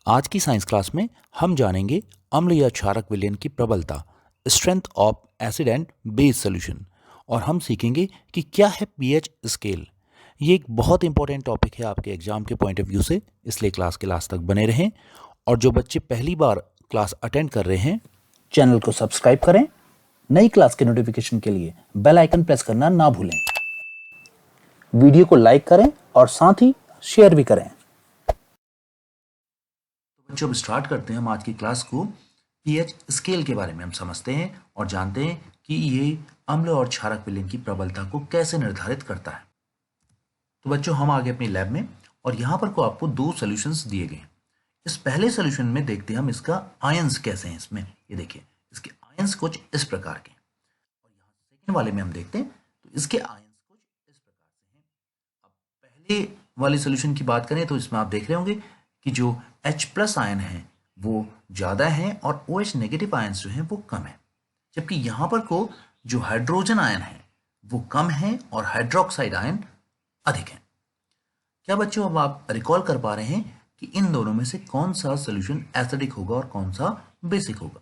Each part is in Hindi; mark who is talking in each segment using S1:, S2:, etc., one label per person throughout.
S1: आज की साइंस क्लास में हम जानेंगे अम्ल या क्षारक विलयन की प्रबलता, strength of acid and base solution, और हम सीखेंगे कि क्या है पीएच स्केल। ये एक बहुत इंपॉर्टेंट टॉपिक है आपके एग्जाम के पॉइंट ऑफ व्यू से, इसलिए क्लास के लास्ट तक बने रहें। और जो बच्चे पहली बार क्लास अटेंड कर रहे हैं, चैनल को सब्सक्राइब करें। नई क्लास के नोटिफिकेशन के लिए बेल आइकन प्रेस करना ना भूलें। वीडियो को लाइक करें और साथ ही शेयर भी करें। तो बच्चों, अब स्टार्ट करते हैं हम आज की क्लास को। पीएच स्केल के बारे में हम समझते हैं और जानते हैं कि ये अम्ल और क्षारक विलयन की प्रबलता को कैसे निर्धारित करता है। तो बच्चों, हम आ गए अपनी लैब में और यहाँ पर को आपको दो सॉल्यूशंस दिए गए हैं। इस पहले सॉल्यूशन में देखते हैं हम इसका आयंस कैसे हैं। इसमें ये देखिए, इसके आयंस कुछ इस प्रकार के हैं। और यहाँ सेकेंड वाले में हम देखते हैं तो इसके आयंस कुछ इस प्रकार से हैं। अब पहले वाले सॉल्यूशन की बात करें तो इसमें आप देख रहे होंगे कि जो H प्लस आयन है वो ज़्यादा है और OH नेगेटिव आयंस जो हैं वो कम है। जबकि यहाँ पर को जो हाइड्रोजन आयन है वो कम है और हाइड्रोक्साइड आयन अधिक है। क्या बच्चों, अब आप रिकॉल कर पा रहे हैं कि इन दोनों में से कौन सा सॉल्यूशन एसिडिक होगा और कौन सा बेसिक होगा?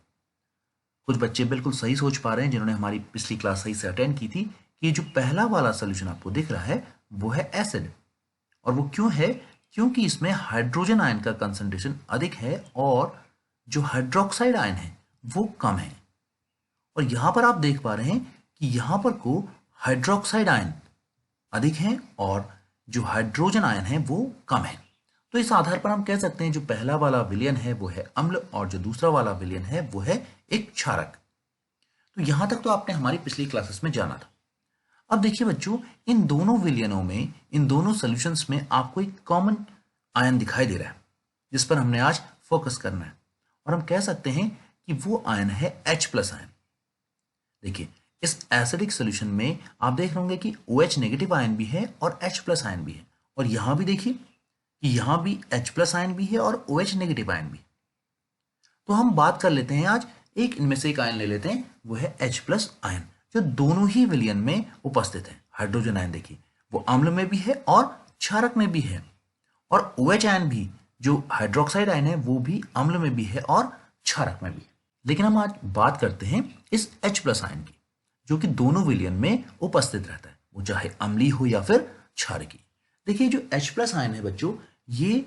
S1: कुछ बच्चे बिल्कुल सही सोच पा रहे हैं जिन्होंने हमारी पिछली क्लास सही से अटेंड की थी कि जो पहला वाला सॉल्यूशन आपको दिख रहा है वो है एसिड। और वो क्यों है? क्योंकि इसमें हाइड्रोजन आयन का कंसंट्रेशन अधिक है और जो हाइड्रोक्साइड आयन है वो कम है। और यहां पर आप देख पा रहे हैं कि यहां पर को हाइड्रोक्साइड आयन अधिक है और जो हाइड्रोजन आयन है वो कम है। तो इस आधार पर हम कह सकते हैं जो पहला वाला विलयन है वो है अम्ल और जो दूसरा वाला विलयन है वो है एक क्षारक। तो यहां तक तो आपने हमारी पिछली क्लासेस में जाना था। अब देखिए बच्चों, इन दोनों विलयनों में, इन दोनों सॉल्यूशंस में आपको एक कॉमन आयन दिखाई दे रहा है जिस पर हमने आज फोकस करना है। और हम कह सकते हैं कि वो आयन है H प्लस आयन। देखिए, इस एसिडिक सॉल्यूशन में आप देख रहे होंगे कि OH नेगेटिव आयन भी है और H प्लस आयन भी है। और यहां भी देखिए कि यहां भी H प्लस आयन भी है और OH नेगेटिव आयन भी। तो हम बात कर लेते हैं आज, एक इनमें से एक आयन ले लेते हैं, वो है H प्लस आयन जो दोनों ही विलयन में उपस्थित है। हाइड्रोजन आयन देखिए वो अम्ल में भी है और क्षारक में भी है। और OH आयन भी, जो हाइड्रोक्साइड आयन है, वो भी अम्ल में भी है और क्षारक में भी है। लेकिन हम आज बात करते हैं इस H प्लस आयन की, जो कि दोनों विलयन में उपस्थित रहता है, वो चाहे अम्लीय हो या फिर क्षारकी। देखिए, जो H प्लस आयन है बच्चों, ये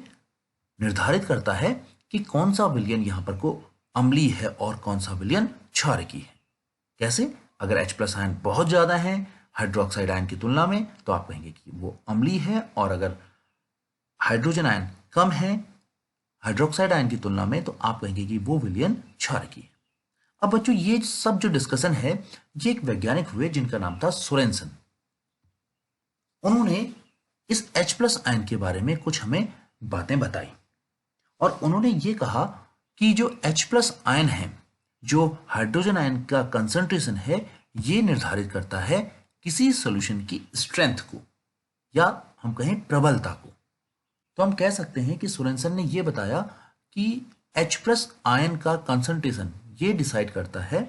S1: निर्धारित करता है कि कौन सा विलयन यहाँ पर को अम्लीय है और कौन सा विलयन क्षारकी है। कैसे? अगर H प्लस आयन बहुत ज्यादा है हाइड्रोक्साइड आयन की तुलना में तो आप कहेंगे कि वो अम्लीय है, और अगर हाइड्रोजन आयन कम है हाइड्रोक्साइड आयन की तुलना में तो आप कहेंगे कि वो विलयन क्षारकी है। अब बच्चों, ये सब जो डिस्कशन है ये एक वैज्ञानिक हुए जिनका नाम था सोरेनसन। उन्होंने इस H प्लस आयन के बारे में कुछ हमें बातें बताई और उन्होंने ये कहा कि जो H प्लस आयन है, जो हाइड्रोजन आयन का कंसंट्रेशन है, ये निर्धारित करता है किसी सॉल्यूशन की स्ट्रेंथ को या हम कहें प्रबलता को। तो हम कह सकते हैं कि सोरेनसन ने यह बताया कि H प्लस आयन का कंसंट्रेशन ये डिसाइड करता है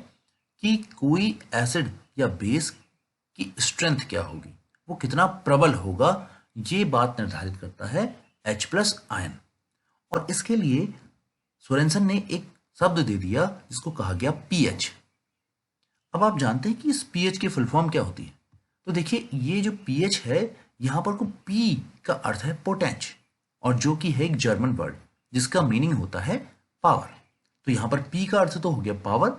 S1: कि कोई एसिड या बेस की स्ट्रेंथ क्या होगी, वो कितना प्रबल होगा, ये बात निर्धारित करता है H प्लस आयन। और इसके लिए सोरेनसन ने एक शब्द दे दिया जिसको कहा गया पीएच। अब आप जानते हैं कि इस पीएच की फुल फॉर्म क्या होती है? तो देखिए, ये जो पीएच है यहां पर को पी का अर्थ है पोटेंच, और जो कि है एक जर्मन वर्ड जिसका मीनिंग होता है पावर। तो यहां पर पी का अर्थ तो हो गया पावर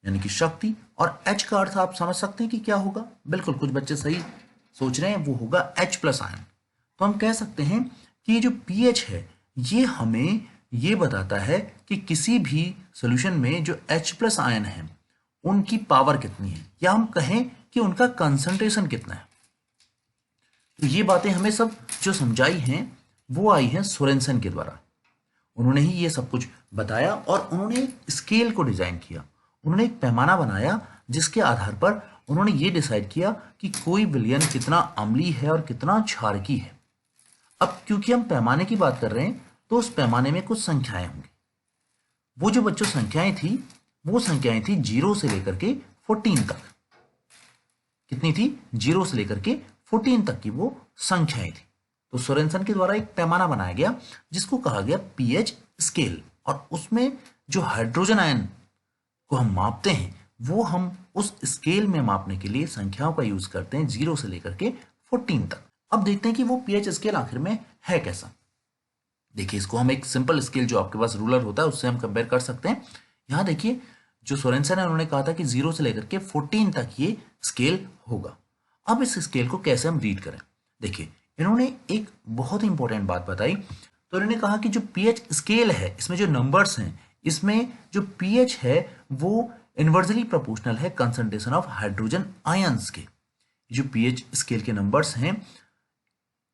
S1: यानी कि शक्ति, और एच का अर्थ आप समझ सकते हैं कि क्या होगा। बिल्कुल, कुछ बच्चे सही सोच रहे हैं, वो होगा H प्लस आयन। तो हम कह सकते हैं कि ये जो पीएच है ये हमें ये बताता है कि किसी भी सॉल्यूशन में जो H प्लस आयन है उनकी पावर कितनी है, या हम कहें कि उनका कंसंट्रेशन कितना है। तो ये बातें हमें सब जो समझाई हैं वो आई हैं सोरेनसन के द्वारा। उन्होंने ही ये सब कुछ बताया और उन्होंने एक स्केल को डिजाइन किया। उन्होंने एक पैमाना बनाया जिसके आधार पर उन्होंने ये डिसाइड किया कि कोई विलयन कितना अम्लीय है और कितना क्षारकी है। अब क्योंकि हम पैमाने की बात कर रहे हैं तो उस पैमाने में कुछ संख्याएं होंगी। वो जो बच्चों संख्याएं थी वो संख्याएं थी 0 से लेकर के 14 तक। कितनी थी? 0 से लेकर के 14 तक की वो संख्याएं थी। तो सोरेनसन के द्वारा एक पैमाना बनाया गया जिसको कहा गया पीएच स्केल, और उसमें जो हाइड्रोजन आयन को हम मापते हैं वो हम उस स्केल में मापने के लिए संख्याओं का यूज करते हैं 0 से लेकर के 14 तक। अब देखते हैं कि वो पीएच स्केल आखिर में है कैसा। देखिए, इसको हम एक सिंपल स्केल जो आपके पास रूलर होता है उससे हम कंपेयर कर सकते हैं। यहाँ देखिए, जो सोरेनसन है उन्होंने कहा था कि 0 से लेकर के 14 तक ये स्केल होगा। अब इस स्केल को कैसे हम रीड करें, देखिए इन्होंने एक बहुत ही इंपॉर्टेंट बात बताई। तो इन्होंने कहा कि जो पीएच स्केल है इसमें जो नंबर्स हैं, इसमें जो पीएच है वो इनवर्सली प्रोपोर्शनल है कंसंट्रेशन ऑफ हाइड्रोजन आयंस के। जो पीएच स्केल के नंबर्स हैं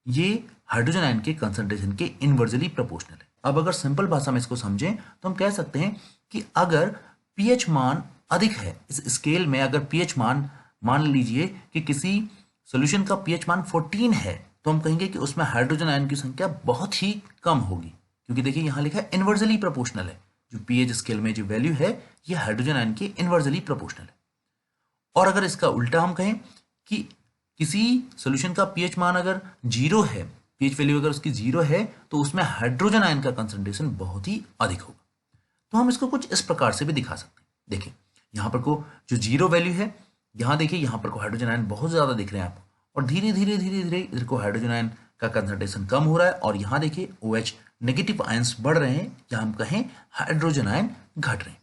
S1: ये हाइड्रोजन आयन के कंसंट्रेशन के इनवर्सली प्रोपोर्शनल है। अब अगर सिंपल भाषा में इसको समझें तो हम कह सकते हैं कि अगर पीएच मान अधिक है इस स्केल में, अगर पीएच मान लीजिए कि किसी सॉल्यूशन का पीएच मान 14 है, तो हम कहेंगे कि उसमें हाइड्रोजन आयन की संख्या बहुत ही कम होगी, क्योंकि देखिए यहाँ लिखा है इनवर्सली प्रोपोर्शनल है। जो पीएच स्केल में जो वैल्यू है ये हाइड्रोजन आयन की इनवर्सली प्रोपोर्शनल है। और अगर इसका उल्टा हम कहें कि किसी सॉल्यूशन का पीएच मान अगर 0 है, पीएच वैल्यू अगर उसकी 0 है, तो उसमें हाइड्रोजन आयन का कंसंट्रेशन बहुत ही अधिक होगा। तो हम इसको कुछ इस प्रकार से भी दिखा सकते हैं। देखिए यहाँ पर को जो 0 वैल्यू है, यहाँ देखिए यहाँ पर को हाइड्रोजन आयन बहुत ज्यादा दिख रहे हैं आपको, और धीरे धीरे धीरे धीरे इधर को हाइड्रोजन आयन का कंसंट्रेशन कम हो रहा है, और यहाँ देखिए OH नेगेटिव आयंस बढ़ रहे हैं, या हम कहें हाइड्रोजन आयन घट रहे हैं।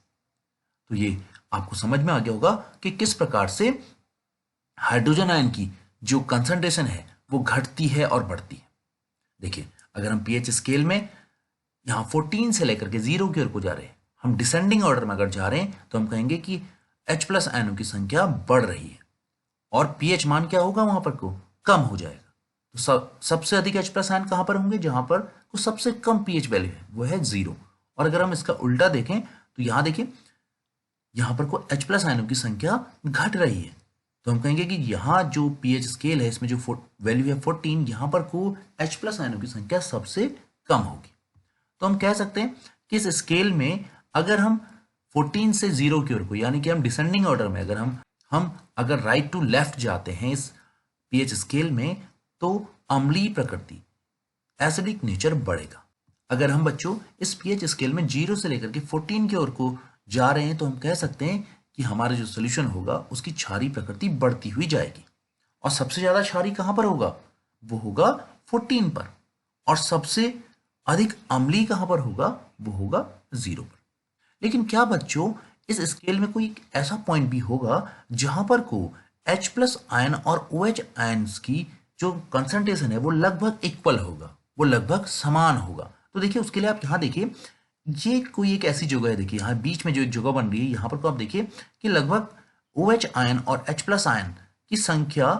S1: तो ये आपको समझ में आ गया होगा कि किस प्रकार से हाइड्रोजन आयन की जो कंसंट्रेशन है वो घटती है और बढ़ती है। देखिए अगर हम पीएच स्केल में यहाँ 14 से लेकर के 0 की ओर को जा रहे हैं, हम डिसेंडिंग ऑर्डर में अगर जा रहे हैं, तो हम कहेंगे कि H+ आयनों की संख्या बढ़ रही है, और पीएच मान क्या होगा वहां पर को कम हो जाएगा। तो सबसे अधिक H+ आयन कहां पर होंगे, जहां पर को सबसे कम पीएच वैल्यू है वो है 0। और अगर हम इसका उल्टा देखें तो यहाँ देखिए यहाँ पर को H+ आयनों की संख्या घट रही है, तो हम कहेंगे कि यहाँ जो पीएच स्केल है इसमें जो वैल्यू है 14, यहाँ पर को H+ आयनों की संख्या सबसे कम होगी। तो हम कह सकते हैं कि इस स्केल में अगर हम 14 से 0 की ओर को, यानी कि हम डिसेंडिंग ऑर्डर में अगर हम अगर राइट टू लेफ्ट जाते हैं इस पीएच स्केल में, तो अम्लीय प्रकृति एसिडिक नेचर बढ़ेगा। अगर हम बच्चों इस पीएच स्केल में 0 से लेकर के 14 की ओर को जा रहे हैं, तो हम कह सकते हैं कि हमारा जो सोल्यूशन होगा उसकी क्षारीय प्रकृति बढ़ती हुई जाएगी। और सबसे ज्यादा क्षारीय कहां पर होगा, वो होगा 14 पर, और सबसे अधिक अम्लीय कहां पर होगा, वो होगा 0 पर। लेकिन क्या बच्चों इस स्केल में कोई ऐसा पॉइंट भी होगा जहां पर को H+ आयन और OH आयन्स की जो कंसंट्रेशन है वो लगभग इक्वल होगा, वो लगभग समान होगा। तो देखिए उसके लिए आप यहाँ देखिए, ये कोई एक ऐसी जगह है, देखिए यहाँ बीच में जो एक जगह बन रही है, यहाँ पर को आप देखिए कि लगभग OH आयन और H+ आयन की संख्या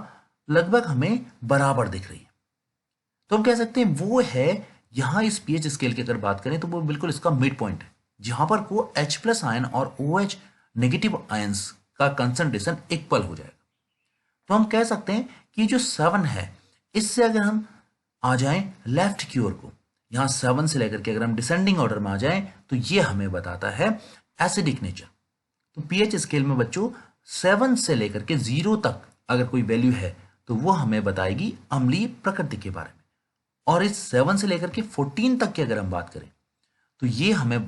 S1: लगभग हमें बराबर दिख रही है। तो हम कह सकते हैं वो है यहाँ इस पीएच स्केल की अगर बात करें तो वो बिल्कुल इसका मिड पॉइंट है, जहां पर को H+ आयन और OH नेगेटिव आयंस का कंसंट्रेशन इक्वल हो जाएगा। तो हम कह सकते हैं कि जो 7 है, इससे अगर हम आ जाएं लेफ्ट की ओर को, यहाँ 7 से लेकर के अगर हम डिसेंडिंग ऑर्डर में आ जाएं, तो ये हमें बताता है एसिडिक नेचर। तो पीएच स्केल में बच्चों 7 से लेकर के 0 तक अगर कोई वैल्यू है तो वो हमें बताएगी अम्लीय प्रकृति के बारे में, और इस 7 से लेकर के 14 तक की अगर हम बात करें तो ये हमें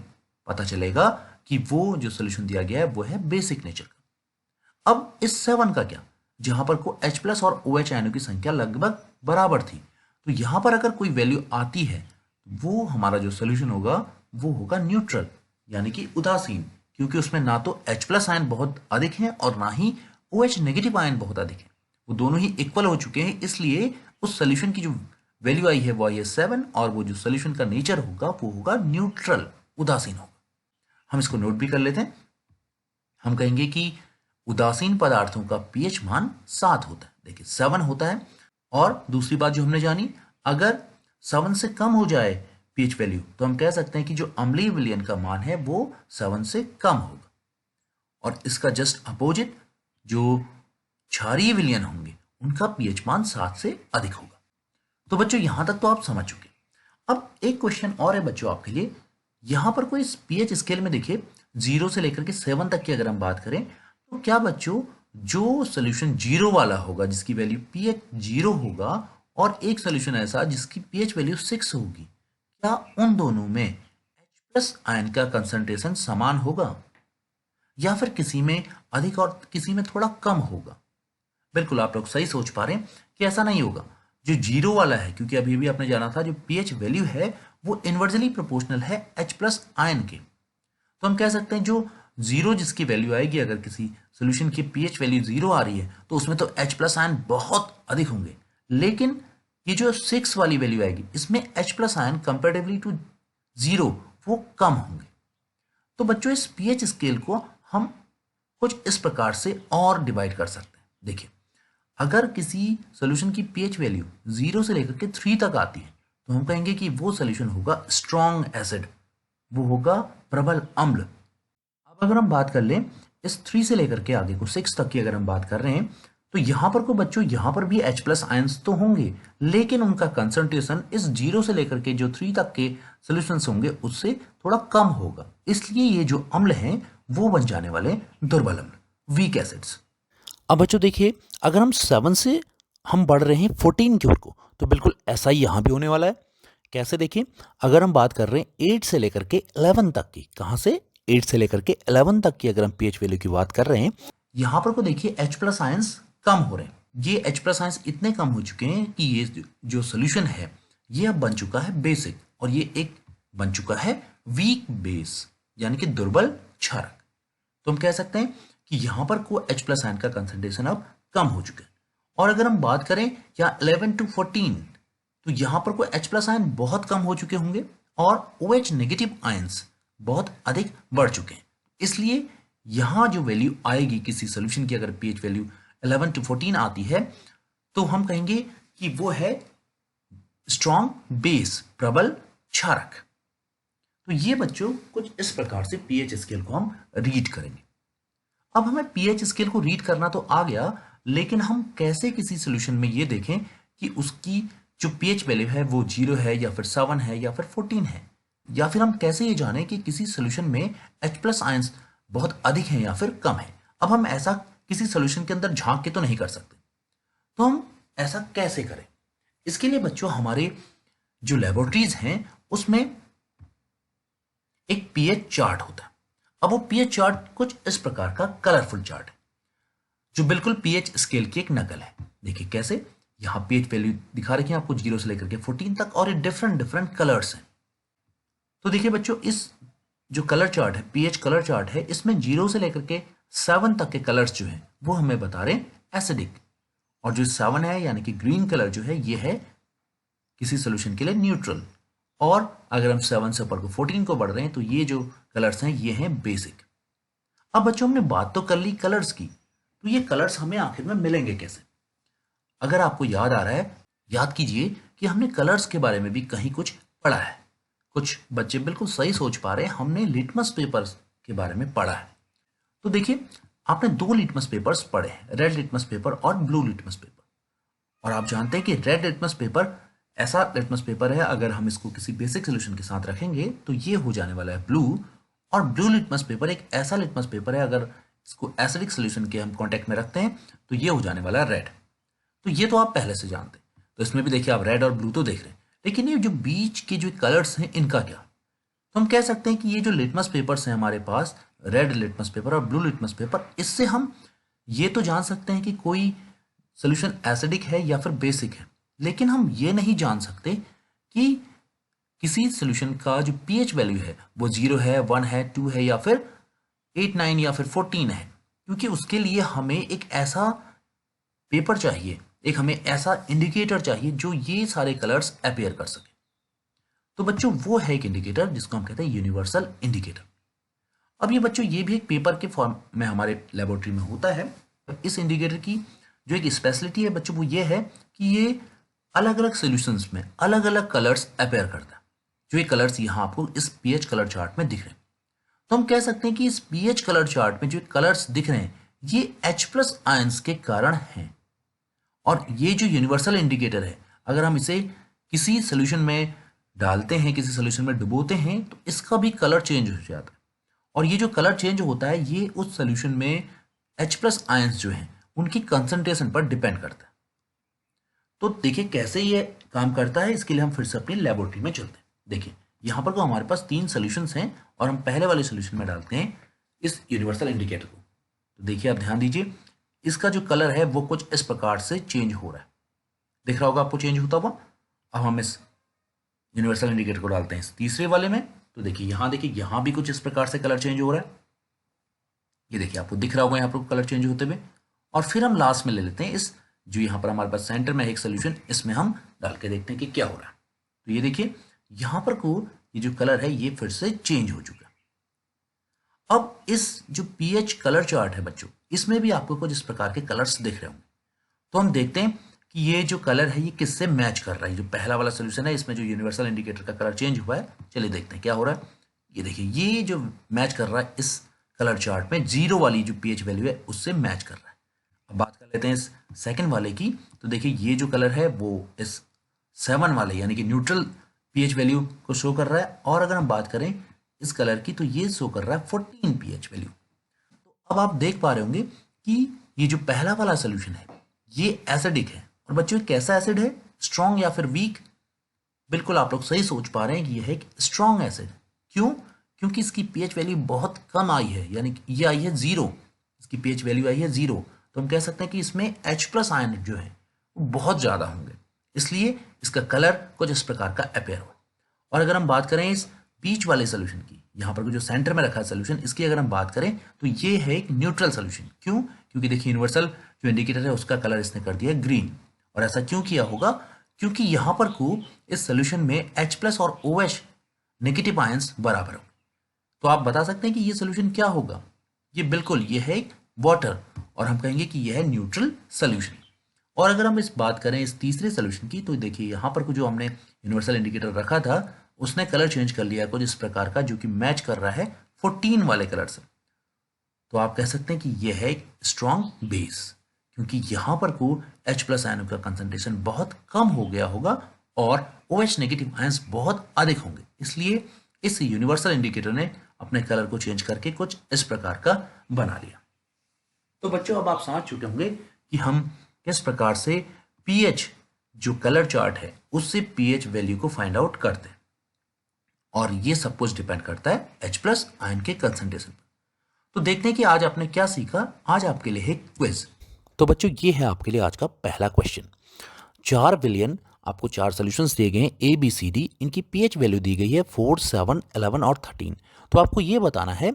S1: पता चलेगा कि वो जो सोल्यूशन दिया गया है वो है बेसिक नेचर का। अब इस 7 का क्या, जहां पर को H+ और OH आयनों की संख्या लगभग बराबर थी, तो यहां पर अगर कोई वैल्यू आती है वो हमारा जो सोल्यूशन होगा वो होगा न्यूट्रल, यानी कि उदासीन, क्योंकि उसमें ना तो H+ आयन बहुत अधिक हैं और ना ही OH नेगेटिव आयन बहुत अधिक है, वो दोनों ही इक्वल हो चुके हैं। इसलिए उस सोल्यूशन की जो वैल्यू आई है वो आई है 7, और वो जो सोल्यूशन का नेचर होगा वो होगा न्यूट्रल, उदासीन होगा। हम इसको नोट भी कर लेते हैं। हम कहेंगे कि उदासीन पदार्थों का पीएच मान 7 होता है, देखिए 7 होता है। और दूसरी बात जो हमने जानी, अगर 7 से कम हो जाए पीएच वैल्यू तो हम कह सकते हैं कि जो अम्लीय विलयन का मान है वो 7 से कम होगा, और इसका जस्ट अपोजिट जो क्षारीय विलयन होंगे उनका पीएच मान 7 से अधिक होगा। तो बच्चों यहां तक तो आप समझ चुके। अब एक क्वेश्चन और है बच्चों आपके लिए, यहां पर कोई पीएच स्केल में देखिए 0 से लेकर के 7 तक की अगर हम बात करें, तो क्या बच्चों जो सोल्यूशन 0 वाला होगा, जिसकी वैल्यू pH 0 होगा और एक सोल्यूशन ऐसा जिसकी पीएच वैल्यू 6 होगी, क्या उन दोनों में H प्लस आयन का कंसंट्रेशन समान होगा या फिर किसी में अधिक और किसी में थोड़ा कम होगा? बिल्कुल आप लोग सही सोच पा रहे हैं कि ऐसा नहीं होगा। जो जीरो वाला है, क्योंकि अभी भी आपने जाना था जो पीएच वैल्यू है वो इनवर्सली प्रोपोर्शनल है H प्लस आयन के। तो हम कह सकते हैं जो जीरो जिसकी वैल्यू आएगी, अगर किसी सोल्यूशन की पीएच वैल्यू जीरो आ रही है तो उसमें तो H प्लस आयन बहुत अधिक होंगे, लेकिन ये जो 6 वाली वैल्यू आएगी इसमें H plus ion comparatively to zero वो कम होंगे। तो बच्चों इस पीएच स्केल को हम कुछ इस प्रकार से और डिवाइड कर सकते हैं। देखिए, अगर किसी सोल्यूशन की पीएच वैल्यू 0 से लेकर के 3 तक आती है तो हम कहेंगे कि वो सोल्यूशन होगा स्ट्रॉन्ग एसिड, वो होगा प्रबल अम्ल। अब अगर हम बात कर लें इस 3 से लेकर के आगे को 6 तक की, अगर हम बात कर रहे हैं तो यहाँ पर को बच्चों यहाँ पर भी H प्लस आयंस तो होंगे, लेकिन उनका कंसंट्रेशन इस 0 से लेकर के जो 3 तक के सोल्यूशंस होंगे उससे थोड़ा कम होगा। इसलिए ये जो अम्ल हैं वो बन जाने वाले दुर्बल अम्ल, वीक एसिड्स। अब बच्चों देखिए, अगर हम 7 से हम बढ़ रहे हैं 14 की ओर को तो बिल्कुल ऐसा ही यहाँ भी होने वाला है। कैसे? देखिए, अगर हम बात कर रहे हैं 8 से लेकर के 11 तक की, कहाँ से 8 से लेकर के 11 तक की अगर हम पीएच वैल्यू की बात कर रहे हैं, यहाँ पर को देखिए H प्लस आयंस कम हो रहे हैं। ये H प्लस आयंस इतने कम हो चुके हैं कि ये जो सोल्यूशन है ये अब बन चुका है बेसिक, और ये एक बन चुका है वीक बेस, यानी कि दुर्बल क्षारक। तो हम कह सकते हैं कि यहाँ पर को H प्लस आयन का कंसंट्रेशन अब कम हो चुका है। और अगर हम बात करें या 11 to 14 तो यहाँ पर को H प्लस आयन बहुत कम हो चुके होंगे और OH नेगेटिव आयंस बहुत अधिक बढ़ चुके हैं। इसलिए यहाँ जो वैल्यू आएगी किसी सोल्यूशन की, अगर पीएच वैल्यू 11 to 14 आती है तो हम कहेंगे कि वो है स्ट्रॉन्ग बेस, प्रबल क्षारक। तो ये बच्चों कुछ इस प्रकार से पीएच स्केल को हम रीड करेंगे। अब हमें पीएच स्केल को रीड करना तो आ गया, लेकिन हम कैसे किसी सोल्यूशन में ये देखें कि उसकी जो पीएच वैल्यू है वो 0 है या फिर 7 है या फिर 14 है, या फिर हम कैसे ये जानें कि किसी सोल्यूशन में H प्लस आयंस बहुत अधिक है या फिर कम है। अब हम ऐसा किसी सोल्यूशन के अंदर झांक के तो नहीं कर सकते, तो हम ऐसा कैसे करें? इसके लिए बच्चों हमारे जो लेबोरेटरीज हैं उसमें एक पीएच चार्ट होता है। अब वो पीएच चार्ट कुछ इस प्रकार का कलरफुल चार्ट है जो बिल्कुल पीएच स्केल की एक नकल है। देखिए कैसे, यहाँ पीएच वैल्यू दिखा रखी है आपको 0 से लेकर के 14 तक, और ये डिफरेंट डिफरेंट कलर्स हैं। तो देखिए बच्चों, इस जो कलर चार्ट है, पीएच कलर चार्ट है, इसमें 0 से लेकर के 7 तक के कलर्स जो हैं वो हमें बता रहे हैं एसिडिक, और जो 7 है यानी कि ग्रीन कलर जो है ये है किसी सोल्यूशन के लिए न्यूट्रल, और अगर हम 7 से ऊपर को 14 को बढ़ रहे हैं तो ये जो कलर्स हैं ये हैं बेसिक। अब बच्चों हमने बात तो कर ली कलर्स की, तो ये कलर्स हमें आखिर में मिलेंगे कैसे? अगर आपको याद आ रहा है, याद कीजिए कि हमने कलर्स के बारे में भी कहीं कुछ पढ़ा है। कुछ बच्चे बिल्कुल सही सोच पा रहे हैं, हमने लिटमस पेपर्स के बारे में पढ़ा है। तो देखिए, आपने 2 लिटमस पेपर्स पढ़े हैं, रेड लिटमस पेपर और ब्लू लिटमस पेपर। और आप जानते हैं कि रेड लिटमस पेपर ऐसा लिटमस पेपर है, अगर हम इसको किसी बेसिक सोल्यूशन के साथ रखेंगे तो ये हो जाने वाला है ब्लू, और ब्लू लिटमस पेपर एक ऐसा लिटमस पेपर है अगर इसको एसिडिक सोल्यूशन के हम कांटेक्ट में रखते हैं तो ये हो जाने वाला है रेड। तो ये तो आप पहले से जानते हैं, तो इसमें भी देखिए आप रेड और ब्लू तो देख रहे हैं, लेकिन ये जो बीच के जो कलर्स हैं इनका क्या? तो हम कह सकते हैं कि ये जो लिटमस पेपर्स हैं हमारे पास, रेड लिटमस पेपर और ब्लू लिटमस पेपर, इससे हम ये तो जान सकते हैं कि कोई सोल्यूशन एसिडिक है या फिर बेसिक है, लेकिन हम ये नहीं जान सकते कि किसी सोल्यूशन का जो पीएच वैल्यू है वो 0 है, 1 है, 2 है या फिर 8, 9 या फिर 14 है, क्योंकि उसके लिए हमें एक ऐसा पेपर चाहिए, एक हमें ऐसा इंडिकेटर चाहिए जो ये सारे कलर्स अपेयर कर सके। तो बच्चों वो है एक इंडिकेटर जिसको हम कहते हैं यूनिवर्सल इंडिकेटर। अब ये बच्चों ये भी एक पेपर के फॉर्म में हमारे लेबोरेटरी में होता है। इस इंडिकेटर की जो एक स्पेशलिटी है बच्चों वो ये है कि ये अलग अलग सॉल्यूशंस में अलग अलग कलर्स अपेयर करता है। जो ये कलर्स यहाँ आपको इस पीएच कलर चार्ट में दिख रहे हैं, तो हम कह सकते हैं कि इस पीएच कलर चार्ट में जो कलर्स दिख रहे हैं ये H प्लस आयंस के कारण हैं। और ये जो यूनिवर्सल इंडिकेटर है, अगर हम इसे किसी सोल्यूशन में डालते हैं, किसी सोल्यूशन में डुबोते हैं, तो इसका भी कलर चेंज हो जाता है। और ये जो कलर चेंज होता है ये उस सोल्यूशन में H प्लस आयंस जो हैं उनकी कंसंट्रेशन पर डिपेंड करता है। तो देखिए कैसे ये काम करता है, इसके लिए हम फिर से अपनी लेबोरेटरी में चलते हैं। देखिए यहाँ पर को हमारे पास 3 सॉल्यूशंस हैं और हम पहले वाले सॉल्यूशन में डालते हैं इस यूनिवर्सल इंडिकेटर को। तो देखिए आप ध्यान दीजिए, इसका जो कलर है वो कुछ इस प्रकार से चेंज हो रहा है, दिख रहा होगा आपको चेंज होता हुआ। अब हम इस यूनिवर्सल इंडिकेटर को डालते हैं इस तीसरे वाले में। तो देखिए यहाँ भी कुछ इस प्रकार से कलर चेंज हो रहा है, ये देखिए आपको दिख रहा होगा यहाँ पर कलर चेंज होते हुए। और फिर हम लास्ट में ले लेते हैं इस जो यहाँ पर हमारे पास सेंटर में है एक सोल्यूशन, इसमें हम डाल के देखते हैं कि क्या हो रहा है। तो ये देखिए यहाँ पर को ये जो कलर है ये फिर से चेंज हो चुका है। अब इस जो पीएच कलर चार्ट है बच्चों, इसमें भी आपको कुछ इस प्रकार के कलर्स दिख रहे होंगे। तो हम देखते हैं कि ये जो कलर है ये किससे मैच कर रहा है। जो पहला वाला सोल्यूशन है इसमें जो यूनिवर्सल इंडिकेटर का कलर चेंज हुआ है, चलिए देखते हैं क्या हो रहा है। ये देखिए ये जो मैच कर रहा है इस कलर चार्ट में, जीरो वाली जो पीएच वैल्यू है उससे मैच कर रहा है। अब बात कर लेते हैं इस सेकंड वाले की। तो देखिए ये जो कलर है वो इस 7 वाले यानी कि न्यूट्रल पीएच वैल्यू को शो कर रहा है। और अगर हम बात करें इस कलर की तो ये शो कर रहा है 14 पीएच वैल्यू। तो अब आप देख पा रहे होंगे कि ये जो पहला वाला सोल्यूशन है ये एसिडिक है। और बच्चों कैसा एसिड है, स्ट्रॉन्ग या फिर वीक? बिल्कुल आप लोग सही सोच पा रहे हैं कि यह है एक स्ट्रॉन्ग एसिड। क्यों? क्योंकि इसकी पीएच वैल्यू बहुत कम आई है, यानी कि ये आई है 0, इसकी पीएच वैल्यू आई है 0। तो हम कह सकते हैं कि इसमें H+ आयन जो है वो बहुत ज़्यादा होंगे, इसलिए इसका कलर कुछ इस प्रकार का अपेयर हो। और अगर हम बात करें इस बीच वाले सोल्यूशन की, यहाँ पर जो सेंटर में रखा है सोल्यूशन, इसकी अगर हम बात करें तो ये है एक न्यूट्रल सोल्यूशन। क्यों? क्योंकि देखिए यूनिवर्सल जो इंडिकेटर है उसका कलर इसने कर दिया ग्रीन। और ऐसा क्यों किया होगा? क्योंकि यहाँ पर को इस सोल्यूशन में H+ और OH नेगेटिव आयंस बराबर हो। तो आप बता सकते हैं कि ये सोल्यूशन क्या होगा? ये बिल्कुल ये है वाटर, और हम कहेंगे कि यह है न्यूट्रल सोल्यूशन। और अगर हम इस बात करें इस तीसरे सोल्यूशन की, तो देखिए यहाँ पर जो हमने यूनिवर्सल इंडिकेटर रखा था उसने कलर चेंज कर लिया कुछ इस प्रकार का, जो कि मैच कर रहा है 14 वाले कलर से। तो आप कह सकते हैं कि यह है एक स्ट्रॉन्ग बेस, क्योंकि यहाँ पर को H+ आयनों का कंसंट्रेशन बहुत कम हो गया होगा और OH नेगेटिव आयंस बहुत अधिक होंगे, इसलिए इस यूनिवर्सल इंडिकेटर ने अपने कलर को चेंज करके कुछ इस प्रकार का बना लिया। तो बच्चों अब आप समझ चुके होंगे कि हम किस प्रकार से पीएच जो कलर चार्ट है उससे पीएच वैल्यू को फाइंड आउट करते हैं, और ये सब कुछ डिपेंड करता है H+ आयन के कंसंट्रेशन पर। तो देखते हैं कि आज आपने क्या सीखा। आज आपके लिए है क्विज।
S2: तो बच्चों ये है आपके लिए आज का पहला क्वेश्चन। 4 बिलियन आपको 4 सॉल्यूशंस दिए गए हैं ABCD, इनकी पीएच वैल्यू दी गई है 4, 7, 11 और 13। तो आपको ये बताना है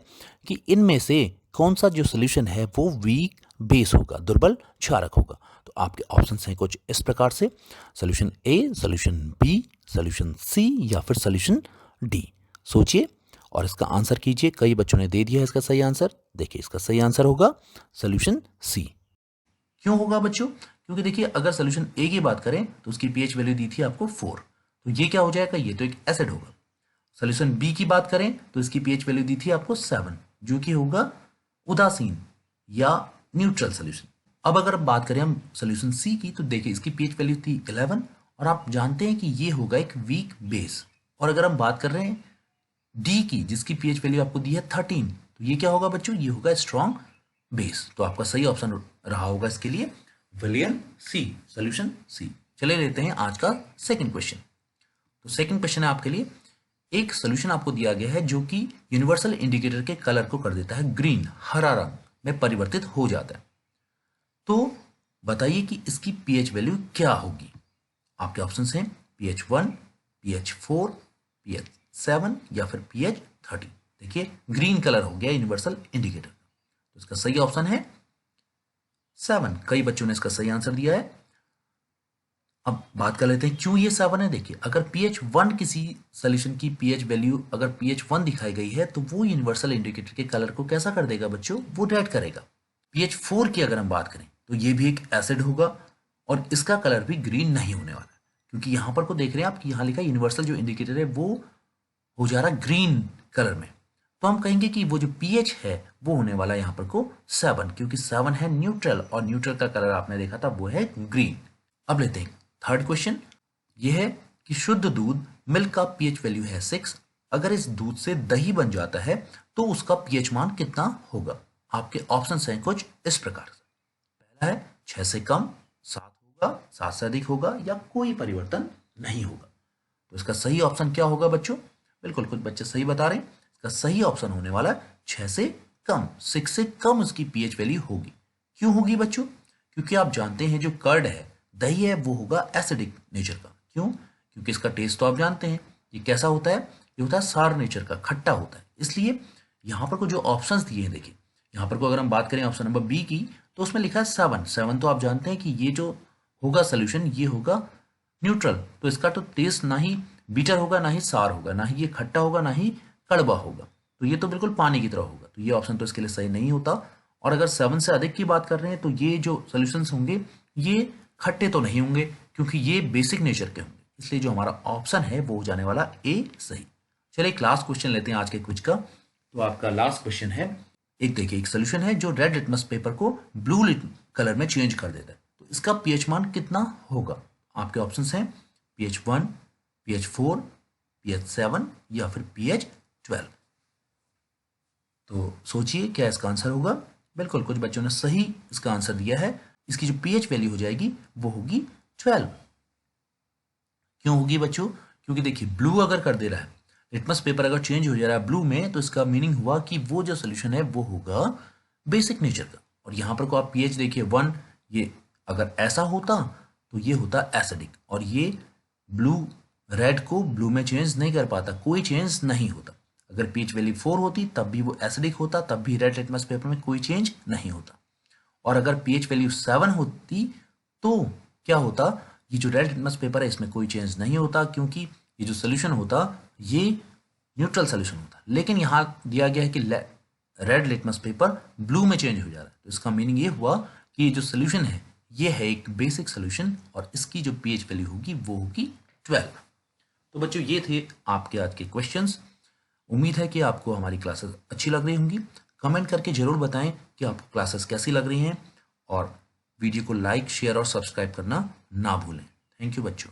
S2: कि इनमें से कौन सा जो सोल्यूशन है वो वीक बेस होगा, दुर्बल क्षारक होगा। तो आपके ऑप्शंस हैं कुछ इस प्रकार से, solution A, solution B, solution C या फिर सोल्यूशन D। सोचिए और इसका आंसर कीजिए। कई बच्चों ने दे दिया है इसका सही आंसर। देखिए इसका सही आंसर होगा सोल्यूशन C।
S1: क्यों होगा बच्चों? क्योंकि देखिए अगर सोल्यूशन ए की बात करें तो उसकी पीएच वैल्यू दी थी आपको 4, तो ये क्या हो जाएगा? ये तो एक एसिड होगा। सोल्यूशन बी की बात करें तो इसकी पीएच वैल्यू दी थी आपको 7, जो कि होगा उदासीन या न्यूट्रल सोल्यूशन। अब अगर बात करें हम सोल्यूशन सी की, तो देखिए इसकी पीएच वैल्यू थी 11, और आप जानते हैं कि ये होगा एक वीक बेस। और अगर हम बात कर रहे हैं डी की, जिसकी पीएच वैल्यू आपको दी है 13, तो ये क्या होगा बच्चों? ये होगा स्ट्रॉन्ग बेस। तो आपका सही ऑप्शन रहा होगा इसके लिए विलियन सी, सोल्यूशन सी। चले लेते हैं आज का सेकंड क्वेश्चन। तो सेकंड क्वेश्चन है आपके लिए, एक सोल्यूशन आपको दिया गया है जो कि यूनिवर्सल इंडिकेटर के कलर को कर देता है ग्रीन, हरा रंग में परिवर्तित हो जाता है। तो बताइए कि इसकी पीएच वैल्यू क्या होगी? आपके ऑप्शंस हैं pH 1, pH 4, pH 7 या फिर pH 30। देखिए ग्रीन कलर हो गया यूनिवर्सल इंडिकेटर, तो इसका सही ऑप्शन है 7। कई बच्चों ने इसका सही आंसर दिया है। अब बात कर लेते हैं क्यों ये 7 है। देखिए अगर pH 1 किसी सोल्यूशन की pH वैल्यू अगर pH 1 दिखाई गई है तो वो यूनिवर्सल इंडिकेटर के कलर को कैसा कर देगा बच्चों? वो रेड करेगा। pH 4 की अगर हम बात करें तो ये भी एक एसिड होगा और इसका कलर भी ग्रीन नहीं होने वाला, क्योंकि यहाँ पर को देख रहे हैं आप कि यहाँ लिखा यूनिवर्सल जो इंडिकेटर है वो हो जा रहा है ग्रीन कलर में। तो हम कहेंगे कि वो जो pH है वो होने वाला है यहाँ पर को 7, क्योंकि 7 है न्यूट्रल और न्यूट्रल का कलर आपने देखा था वो है ग्रीन। अब लेते हैं थर्ड क्वेश्चन। ये है कि शुद्ध दूध मिल्क का pH वैल्यू है 6, अगर इस दूध से दही बन जाता है तो उसका pH मान कितना होगा? आपके ऑप्शन हैं कुछ इस प्रकार से। पहला है 6 से कम 7 होगा, होगा, 7 से अधिक होगा या कोई परिवर्तन नहीं होगा। तो इसका सही ऑप्शन क्या होगा बच्चों? बिल्कुल कुछ बच्चे सही बता रहे हैं। इसका सही ऑप्शन होने वाला 6 से कम, 6 से कम इसकी पीएच वैल्यू होगी। क्यों होगी बच्चों? क्योंकि आप जानते हैं जो कर्ड है, दही है, वो होगा एसिडिक नेचर का। क्यों? क्योंकि इसका टेस्ट तो आप जानते हैं ये कैसा होता है, ये होता है सार नेचर का, खट्टा होता है। इसलिए यहाँ पर को जो ऑप्शंस दिए हैं, देखिए यहाँ पर को अगर हम बात करें ऑप्शन नंबर बी की, तो उसमें लिखा है 7 तो आप जानते हैं कि ये जो होगा सोल्यूशन ये होगा न्यूट्रल। तो इसका तो टेस्ट ना ही बीटर होगा, ना ही सार होगा, ना ही ये खट्टा होगा, ना ही कड़वा होगा। तो ये तो बिल्कुल पानी की तरह होगा। तो ये ऑप्शन तो इसके लिए सही नहीं होता। और अगर 7 से अधिक की बात कर रहे हैं तो ये जो सोल्यूशंस होंगे ये खट्टे तो नहीं होंगे, क्योंकि ये बेसिक नेचर के होंगे। इसलिए जो हमारा ऑप्शन है वो हो जाने वाला ए सही। चलिए एक लास्ट क्वेश्चन लेते हैं आज के क्विज का। तो आपका लास्ट क्वेश्चन है, एक देखिए एक सोल्यूशन है जो रेड लिटमस पेपर को ब्लू कलर में चेंज कर देता है। तो इसका पीएच मान कितना होगा? आपके ऑप्शंस हैं pH 1, pH 4, pH 7 या फिर pH 12। तो सोचिए क्या इसका आंसर होगा। बिल्कुल कुछ बच्चों ने सही इसका आंसर दिया है। इसकी जो pH वैल्यू हो जाएगी वो होगी 12। क्यों होगी बच्चों? क्योंकि देखिए ब्लू अगर कर दे रहा है, लिटमस पेपर अगर चेंज हो जा रहा है ब्लू में, तो इसका मीनिंग हुआ कि वो जो सोल्यूशन है वो होगा बेसिक नेचर का। और यहाँ पर को आप pH देखिए 1, ये अगर ऐसा होता तो ये होता एसिडिक, और ये ब्लू रेड को ब्लू में चेंज नहीं कर पाता, कोई चेंज नहीं होता। अगर pH वैल्यू 4 होती तब भी वो एसिडिक होता, तब भी रेड लिटमस पेपर में कोई चेंज नहीं होता। और अगर pH वैल्यू 7 होती तो क्या होता, ये जो रेड लिटमस पेपर है इसमें कोई चेंज नहीं होता, क्योंकि ये जो सोल्यूशन होता ये न्यूट्रल सोल्यूशन होता। लेकिन यहाँ दिया गया है कि रेड लिटमस पेपर ब्लू में चेंज हो जा रहा है। तो इसका मीनिंग ये हुआ कि ये जो सोल्यूशन है ये है एक बेसिक सोल्यूशन, और इसकी जो pH वैल्यू होगी वो होगी 12। तो बच्चों ये थे आपके आज के क्वेश्चंस। उम्मीद है कि आपको हमारी क्लासेस अच्छी लग रही होंगी। कमेंट करके जरूर बताएं कि आपको क्लासेस कैसी लग रही हैं, और वीडियो को लाइक, शेयर और सब्सक्राइब करना ना भूलें। थैंक यू बच्चों।